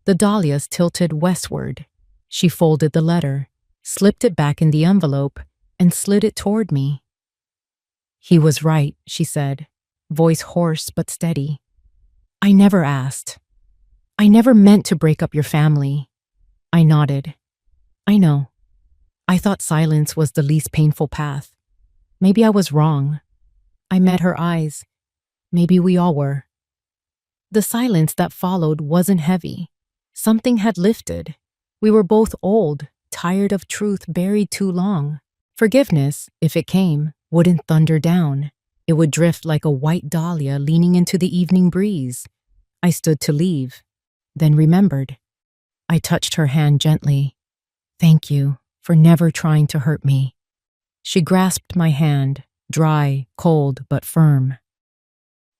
The dahlias tilted westward. She folded the letter, slipped it back in the envelope, and slid it toward me. "He was right," she said, voice hoarse but steady. "I never asked. I never meant to break up your family." I nodded. "I know. I thought silence was the least painful path. Maybe I was wrong." I met her eyes. Maybe we all were. The silence that followed wasn't heavy. Something had lifted. We were both old, tired of truth buried too long. Forgiveness, if it came, wouldn't thunder down. It would drift like a white dahlia leaning into the evening breeze. I stood to leave, then remembered. I touched her hand gently. "Thank you for never trying to hurt me." She grasped my hand, dry, cold, but firm.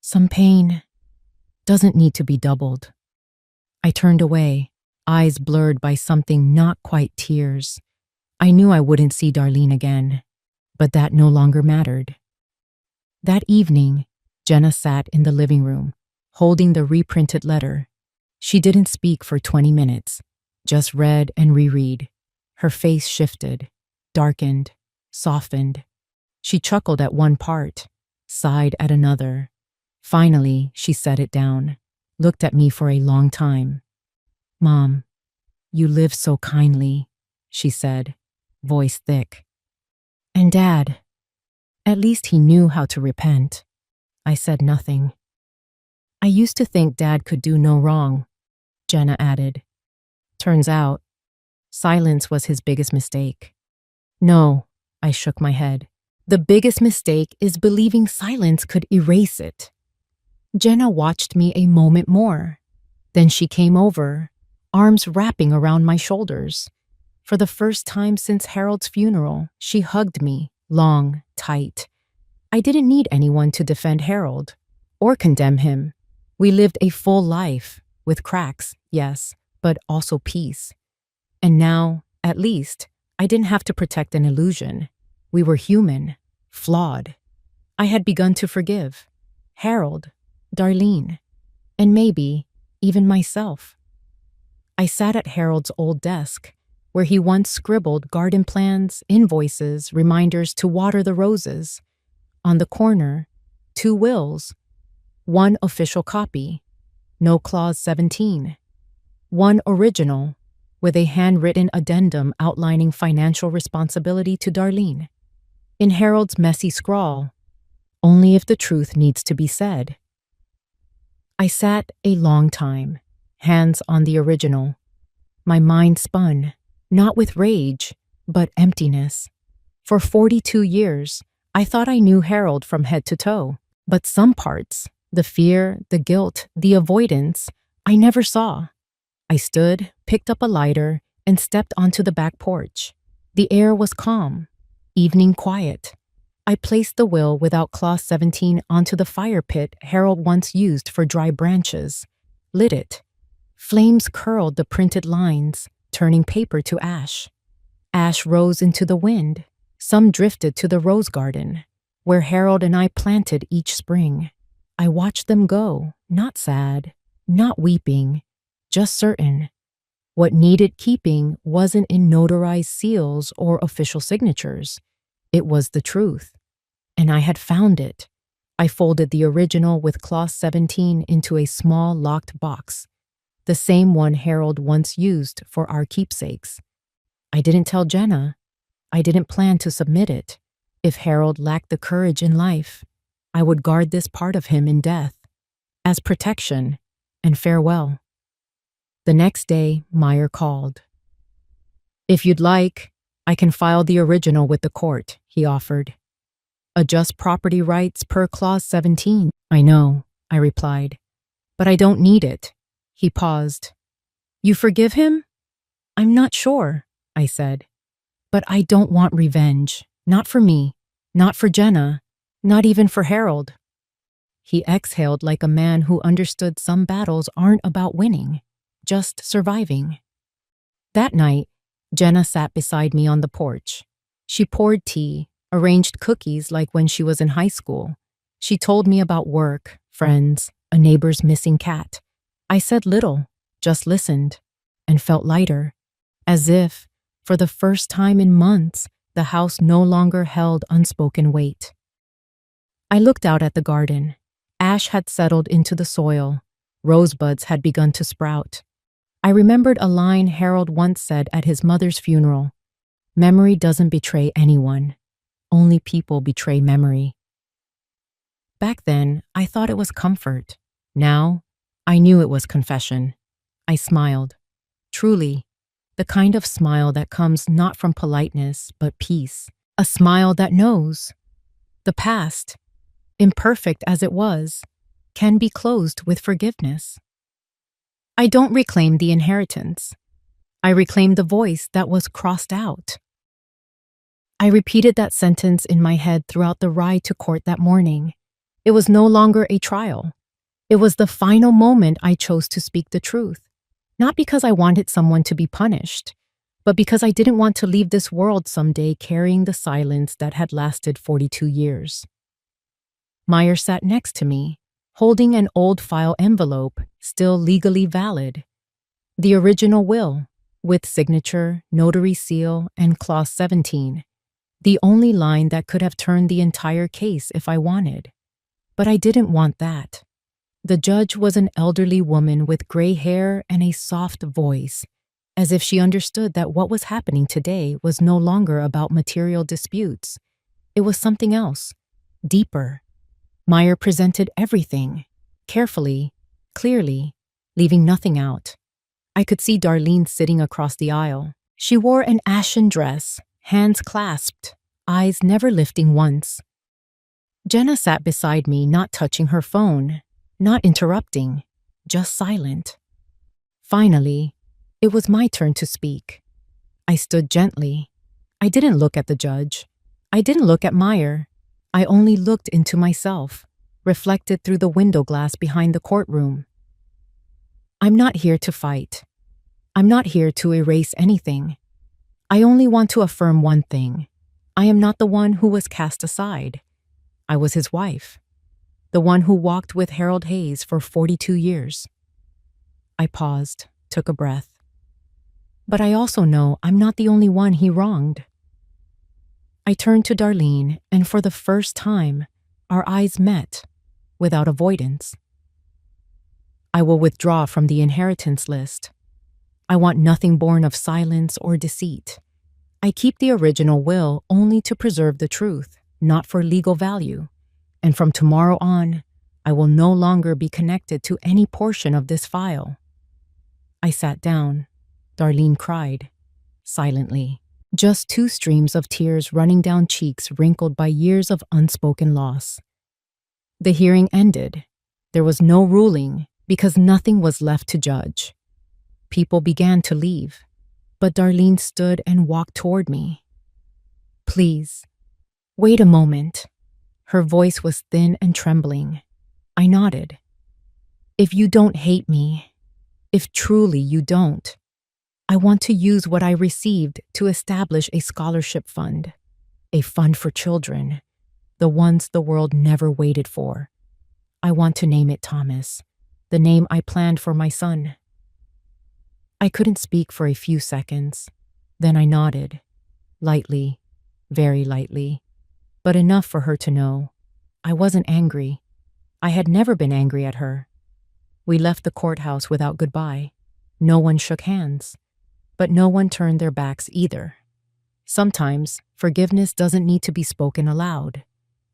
"Some pain doesn't need to be doubled." I turned away, eyes blurred by something not quite tears. I knew I wouldn't see Darlene again, but that no longer mattered. That evening, Jenna sat in the living room, holding the reprinted letter. She didn't speak for 20 minutes, just read and reread. Her face shifted, darkened, softened. She chuckled at one part, sighed at another. Finally, she set it down, looked at me for a long time. "Mom, you live so kindly," she said, voice thick. "And Dad, at least he knew how to repent." I said nothing. "I used to think Dad could do no wrong," Jenna added. "Turns out, silence was his biggest mistake." "No," I shook my head. "The biggest mistake is believing silence could erase it." Jenna watched me a moment more. Then she came over, arms wrapping around my shoulders. For the first time since Harold's funeral, she hugged me, long, tight. I didn't need anyone to defend Harold or condemn him. We lived a full life, with cracks, yes, but also peace. And now, at least, I didn't have to protect an illusion. We were human, flawed. I had begun to forgive Harold, Darlene, and maybe even myself. I sat at Harold's old desk, where he once scribbled garden plans, invoices, reminders to water the roses. On the corner, 2 wills, 1 official copy, no clause 17, 1 original, with a handwritten addendum outlining financial responsibility to Darlene. In Harold's messy scrawl, "Only if the truth needs to be said." I sat a long time, hands on the original. My mind spun, not with rage, but emptiness. For 42 years, I thought I knew Harold from head to toe, but some parts, the fear, the guilt, the avoidance, I never saw. I stood, picked up a lighter, and stepped onto the back porch. The air was calm, evening quiet. I placed the will without clause 17 onto the fire pit Harold once used for dry branches, lit it. Flames curled the printed lines, turning paper to ash. Ash rose into the wind. Some drifted to the rose garden, where Harold and I planted each spring. I watched them go, not sad, not weeping, just certain. What needed keeping wasn't in notarized seals or official signatures. It was the truth. And I had found it. I folded the original with clause 17 into a small locked box, the same one Harold once used for our keepsakes. I didn't tell Jenna. I didn't plan to submit it. If Harold lacked the courage in life, I would guard this part of him in death, as protection and farewell. The next day, Meyer called. "If you'd like, I can file the original with the court, he offered. Adjust property rights per Clause 17. I know, I replied. But I don't need it. He paused. You forgive him? I'm not sure, I said. But I don't want revenge. Not for me. Not for Jenna. Not even for Harold. He exhaled like a man who understood some battles aren't about winning, just surviving. That night, Jenna sat beside me on the porch. She poured tea, arranged cookies like when she was in high school. She told me about work, friends, a neighbor's missing cat. I said little, just listened, and felt lighter, as if, for the first time in months, the house no longer held unspoken weight. I looked out at the garden. Ash had settled into the soil. Rosebuds had begun to sprout. I remembered a line Harold once said at his mother's funeral. Memory doesn't betray anyone. Only people betray memory. Back then, I thought it was comfort. Now, I knew it was confession. I smiled. Truly, the kind of smile that comes not from politeness, but peace. A smile that knows the past, imperfect as it was, can be closed with forgiveness. I don't reclaim the inheritance. I reclaim the voice that was crossed out. I repeated that sentence in my head throughout the ride to court that morning. It was no longer a trial. It was the final moment I chose to speak the truth. Not because I wanted someone to be punished, but because I didn't want to leave this world someday carrying the silence that had lasted 42 years. Meyer sat next to me, holding an old file envelope, still legally valid. The original will, with signature, notary seal, and Clause 17. The only line that could have turned the entire case if I wanted. But I didn't want that. The judge was an elderly woman with gray hair and a soft voice, as if she understood that what was happening today was no longer about material disputes. It was something else, deeper. Meyer presented everything, carefully, clearly, leaving nothing out. I could see Darlene sitting across the aisle. She wore an ashen dress, hands clasped, eyes never lifting once. Jenna sat beside me, not touching her phone, not interrupting, just silent. Finally, it was my turn to speak. I stood gently. I didn't look at the judge. I didn't look at Meyer. I only looked into myself, reflected through the window glass behind the courtroom. I'm not here to fight. I'm not here to erase anything. I only want to affirm one thing. I am not the one who was cast aside. I was his wife, the one who walked with Harold Hayes for 42 years. I paused, took a breath. But I also know I'm not the only one he wronged. I turned to Darlene, and for the first time, our eyes met, without avoidance. I will withdraw from the inheritance list. I want nothing born of silence or deceit. I keep the original will only to preserve the truth, not for legal value. And from tomorrow on, I will no longer be connected to any portion of this file. I sat down. Darlene cried, silently. Just 2 streams of tears running down cheeks wrinkled by years of unspoken loss. The hearing ended. There was no ruling because nothing was left to judge. People began to leave, but Darlene stood and walked toward me. Please, wait a moment. Her voice was thin and trembling. I nodded. If you don't hate me, if truly you don't, I want to use what I received to establish a scholarship fund, a fund for children, the ones the world never waited for. I want to name it Thomas, the name I planned for my son. I couldn't speak for a few seconds. Then I nodded, lightly, very lightly, but enough for her to know. I wasn't angry. I had never been angry at her. We left the courthouse without goodbye. No one shook hands. But no one turned their backs either. Sometimes, forgiveness doesn't need to be spoken aloud.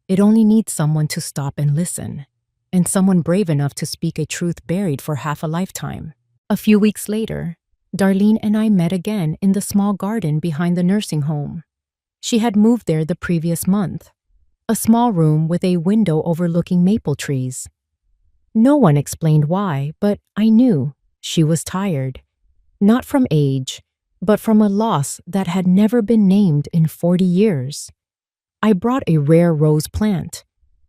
It only needs someone to stop and listen, and someone brave enough to speak a truth buried for half a lifetime. A few weeks later, Darlene and I met again in the small garden behind the nursing home. She had moved there the previous month, a small room with a window overlooking maple trees. No one explained why, but I knew she was tired, not from age, but from a loss that had never been named in 40 years. I brought a rare rose plant,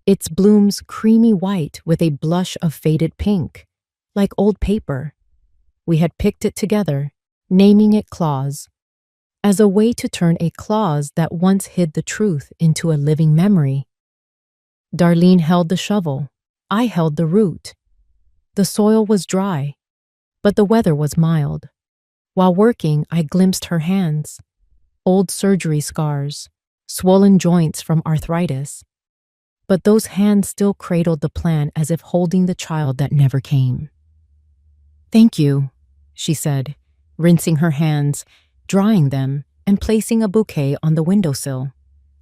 its blooms creamy white with a blush of faded pink, like old paper. We had picked it together, naming it Claus, as a way to turn a clause that once hid the truth into a living memory. Darlene held the shovel. I held the root. The soil was dry, but the weather was mild. While working, I glimpsed her hands, old surgery scars, swollen joints from arthritis. But those hands still cradled the plant as if holding the child that never came. "Thank you," she said, rinsing her hands, drying them, and placing a bouquet on the windowsill.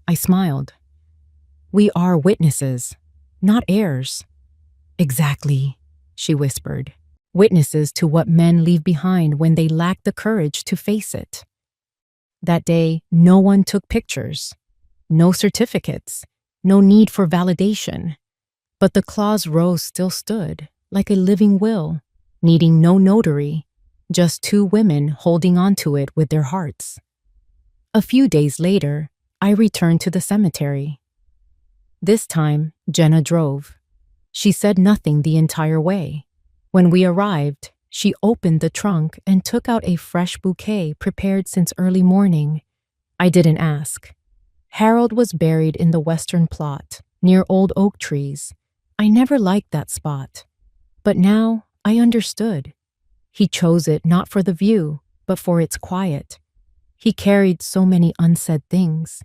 I smiled. "We are witnesses, not heirs." "Exactly," she whispered. "Witnesses to what men leave behind when they lack the courage to face it." That day, no one took pictures, no certificates, no need for validation. But the Claus rose still stood, like a living will, needing no notary, just two women holding onto it with their hearts. A few days later, I returned to the cemetery. This time, Jenna drove. She said nothing the entire way. When we arrived, she opened the trunk and took out a fresh bouquet prepared since early morning. I didn't ask. Harold was buried in the western plot, near old oak trees. I never liked that spot. But now I understood. He chose it not for the view, but for its quiet. He carried so many unsaid things,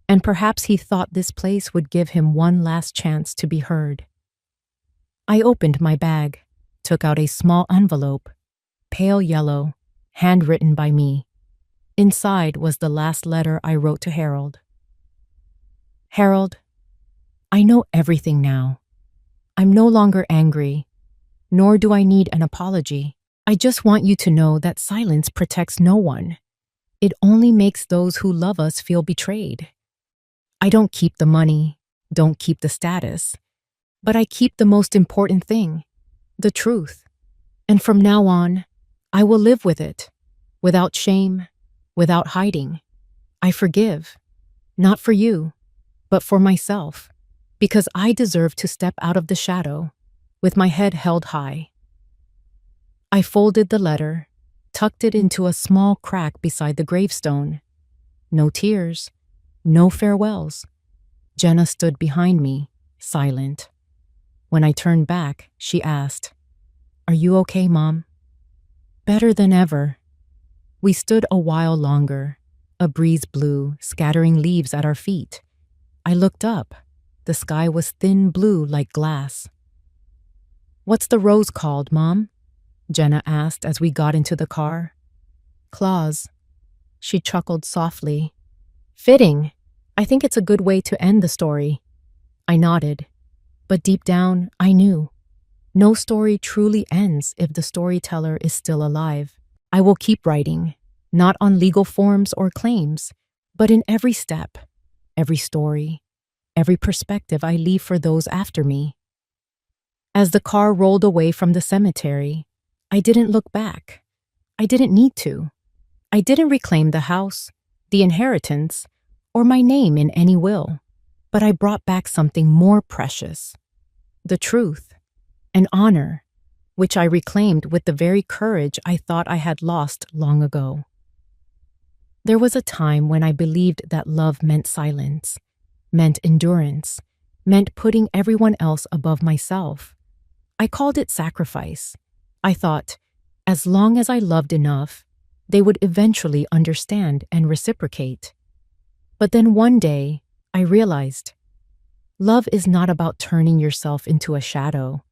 and perhaps he thought this place would give him one last chance to be heard. I opened my bag, took out a small envelope, pale yellow, handwritten by me. Inside was the last letter I wrote to Harold. "Harold, I know everything now. I'm no longer angry, nor do I need an apology. I just want you to know that silence protects no one. It only makes those who love us feel betrayed. I don't keep the money, don't keep the status, but I keep the most important thing, the truth. And from now on, I will live with it, without shame, without hiding. I forgive, not for you, but for myself, because I deserve to step out of the shadow, with my head held high." I folded the letter, tucked it into a small crack beside the gravestone. No tears, no farewells. Jenna stood behind me, silent. When I turned back, she asked, "Are you okay, Mom?" "Better than ever." We stood a while longer. A breeze blew, scattering leaves at our feet. I looked up. The sky was thin blue like glass. "What's the rose called, Mom?" Jenna asked as we got into the car. "Claus." She chuckled softly. "Fitting. I think it's a good way to end the story." I nodded. But deep down, I knew. No story truly ends if the storyteller is still alive. I will keep writing, not on legal forms or claims, but in every step, every story, every perspective I leave for those after me. As the car rolled away from the cemetery, I didn't look back. I didn't need to. I didn't reclaim the house, the inheritance, or my name in any will. But I brought back something more precious. The truth, and honor, which I reclaimed with the very courage I thought I had lost long ago. There was a time when I believed that love meant silence, meant endurance, meant putting everyone else above myself. I called it sacrifice. I thought, as long as I loved enough, they would eventually understand and reciprocate. But then one day, I realized, love is not about turning yourself into a shadow.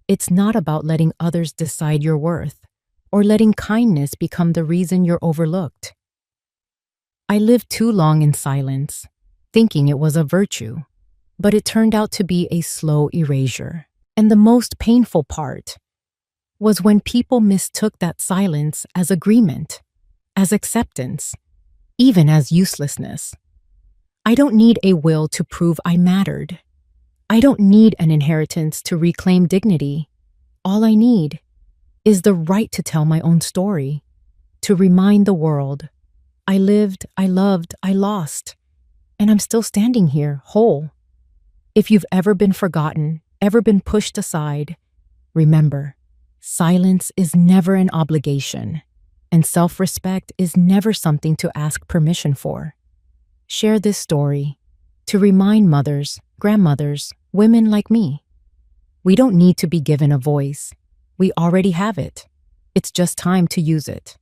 It's not about letting others decide your worth, or letting kindness become the reason you're overlooked. I lived too long in silence, thinking it was a virtue, but it turned out to be a slow erasure. And the most painful part, was when people mistook that silence as agreement, as acceptance, even as uselessness. I don't need a will to prove I mattered. I don't need an inheritance to reclaim dignity. All I need is the right to tell my own story, to remind the world I lived, I loved, I lost, and I'm still standing here, whole. If you've ever been forgotten, ever been pushed aside, remember, silence is never an obligation, and self-respect is never something to ask permission for. Share this story to remind mothers, grandmothers, women like me. We don't need to be given a voice. We already have it. It's just time to use it.